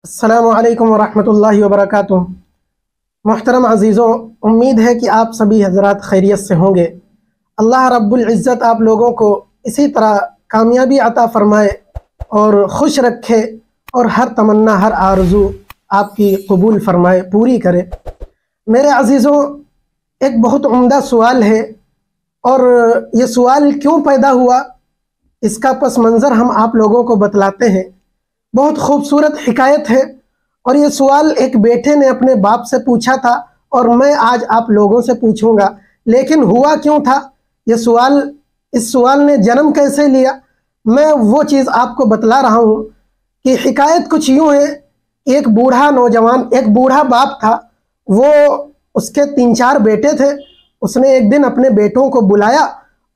अस्सलामु अलैकुम वरहमतुल्लाहि वबरकातुह। मोहतरम अज़ीज़ों, उम्मीद है कि आप सभी हज़रात खैरियत से होंगे। अल्लाह रब्बुल इज़्ज़त आप लोगों को इसी तरह कामयाबी अता फ़रमाए और खुश रखे और हर तमन्ना हर आरज़ू आपकी कबूल फ़रमाए, पूरी करे। मेरे अज़ीज़ों, एक बहुत उम्दा सवाल है और ये सवाल क्यों पैदा हुआ इसका पस मंज़र हम आप लोगों को बतलाते हैं। बहुत खूबसूरत हिकायत है और ये सवाल एक बेटे ने अपने बाप से पूछा था और मैं आज आप लोगों से पूछूंगा। लेकिन हुआ क्यों था ये सवाल, इस सवाल ने जन्म कैसे लिया, मैं वो चीज़ आपको बतला रहा हूँ कि हिकायत कुछ यूँ है। एक बूढ़ा नौजवान, एक बूढ़ा बाप था, वो उसके 3-4 बेटे थे। उसने एक दिन अपने बेटों को बुलाया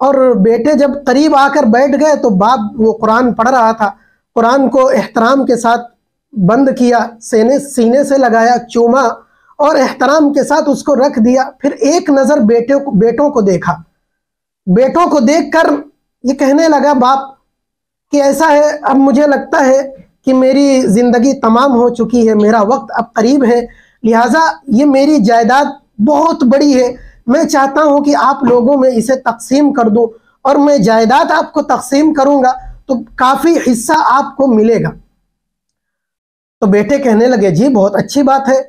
और बेटे जब करीब आकर बैठ गए तो बाप वो कुरान पढ़ रहा था। कुरान को एहतराम के साथ बंद किया, सीने से लगाया, चूमा और एहतराम के साथ उसको रख दिया। फिर एक नज़र बेटों को देखा। बेटों को देखकर ये कहने लगा बाप कि ऐसा है, अब मुझे लगता है कि मेरी ज़िंदगी तमाम हो चुकी है, मेरा वक्त अब करीब है, लिहाजा ये मेरी जायदाद बहुत बड़ी है, मैं चाहता हूँ कि आप लोगों में इसे तकसीम कर दूँ और मैं जायदाद आपको तकसीम करूँगा तो काफ़ी हिस्सा आपको मिलेगा। तो बेटे कहने लगे जी बहुत अच्छी बात है।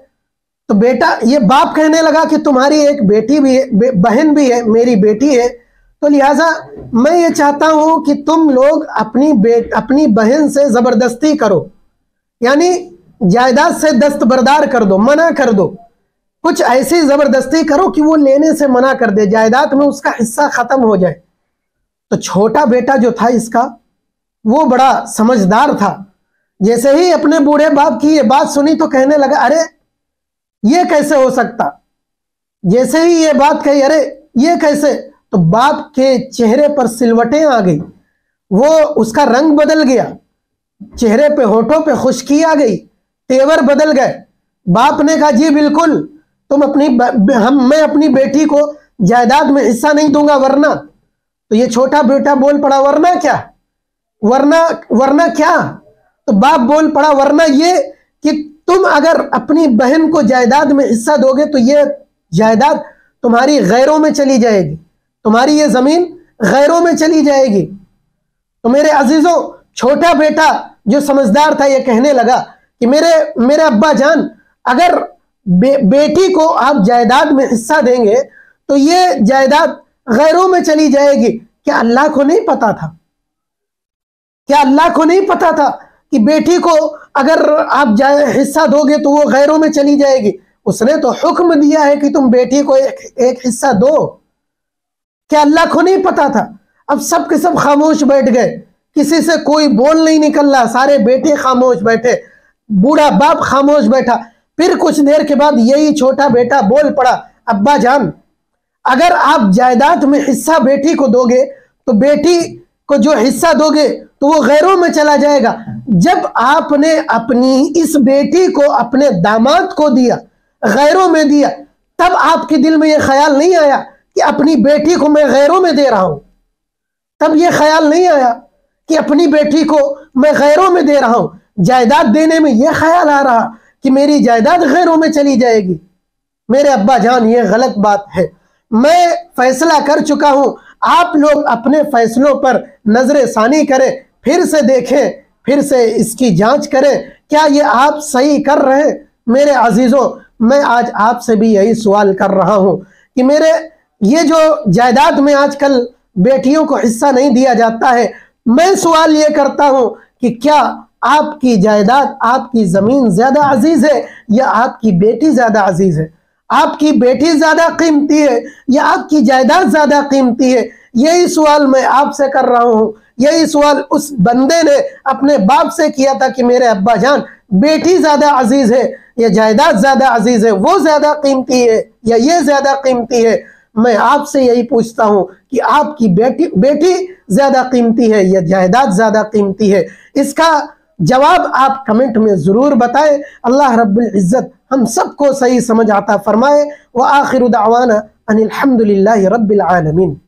तो बेटा, ये बाप कहने लगा कि तुम्हारी एक बेटी भी है, बहन भी है, मेरी बेटी है, तो लिहाजा मैं ये चाहता हूँ कि तुम लोग अपनी बहन से ज़बरदस्ती करो, यानी जायदाद से दस्तबरदार कर दो, मना कर दो, कुछ ऐसी ज़बरदस्ती करो कि वो लेने से मना कर दे, जायदाद में उसका हिस्सा ख़त्म हो जाए। तो छोटा बेटा जो था इसका, वो बड़ा समझदार था। जैसे ही अपने बूढ़े बाप की ये बात सुनी तो कहने लगा अरे ये कैसे हो सकता। जैसे ही ये बात कही अरे ये कैसे, तो बाप के चेहरे पर सिलवटें आ गई, वो उसका रंग बदल गया, चेहरे पे होठों पे खुश्की आ गई, तेवर बदल गए। बाप ने कहा जी बिल्कुल, मैं अपनी बेटी को जायदाद में हिस्सा नहीं दूंगा, वरना। तो ये छोटा बेटा बोल पड़ा वरना क्या, वरना क्या। तो बाप बोल पड़ा वरना ये कि तुम अगर अपनी बहन को जायदाद में हिस्सा दोगे तो ये जायदाद तुम्हारी गैरों में चली जाएगी, तुम्हारी ये जमीन गैरों में चली जाएगी। तो मेरे अजीजों, छोटा बेटा जो समझदार था ये कहने लगा कि मेरे अब्बा जान, अगर बेटी को आप जायदाद में हिस्सा देंगे तो ये जायदाद गैरों में चली जाएगी। क्या अल्लाह को नहीं पता था? क्या अल्लाह को नहीं पता था कि बेटी को अगर आप हिस्सा दोगे तो वो गैरों में चली जाएगी? उसने तो हुक्म दिया है कि तुम बेटी को एक हिस्सा दो। क्या अल्लाह को नहीं पता था? अब सब के सब खामोश बैठ गए, किसी से कोई बोल नहीं निकल रहा, सारे बेटे खामोश बैठे, बूढ़ा बाप खामोश बैठा। फिर कुछ देर के बाद यही छोटा बेटा बोल पड़ा, अब्बा जान, अगर आप जायदाद में हिस्सा बेटी को दोगे तो बेटी को जो हिस्सा दोगे तो वो गैरों में चला जाएगा। जब आपने अपनी इस बेटी को अपने दामाद को दिया, गैरों में दिया, तब आपके दिल में ये ख्याल नहीं आया कि अपनी बेटी को मैं गैरों में दे रहा हूं। तब ये ख्याल नहीं आया कि अपनी बेटी को मैं गैरों में दे रहा हूं। जायदाद देने में यह ख्याल आ रहा कि मेरी जायदाद गैरों में चली जाएगी। मेरे अब्बा जान, ये गलत बात है, मैं फैसला कर चुका हूं। आप लोग अपने फैसलों पर नजर सानी करें, फिर से देखें, फिर से इसकी जांच करें, क्या ये आप सही कर रहे हैं? मेरे अजीजों, मैं आज आपसे भी यही सवाल कर रहा हूं कि मेरे ये जो जायदाद में आजकल बेटियों को हिस्सा नहीं दिया जाता है, मैं सवाल ये करता हूं कि क्या आपकी जायदाद, आपकी जमीन ज्यादा अजीज है या आपकी बेटी ज्यादा अजीज है? आपकी बेटी ज्यादा कीमती है या आपकी जायदाद ज्यादा कीमती है? यही सवाल मैं आपसे कर रहा हूं। यही सवाल उस बंदे ने अपने बाप से किया था कि मेरे अब्बा जान, बेटी ज्यादा अजीज है या जायदाद ज्यादा अजीज है? वो ज्यादा कीमती है या ये ज्यादा कीमती है? मैं आपसे यही पूछता हूं कि आपकी बेटी ज्यादा कीमती है या जायदाद ज्यादा कीमती है? इसका जवाब आप कमेंट में जरूर बताएं। अल्लाह रब्बुल इज्जत हम सबको सही समझ आता फरमाए। व आखिरु दावाना अनिल हम्दुलिल्लाहि रब्बिल आलमीन।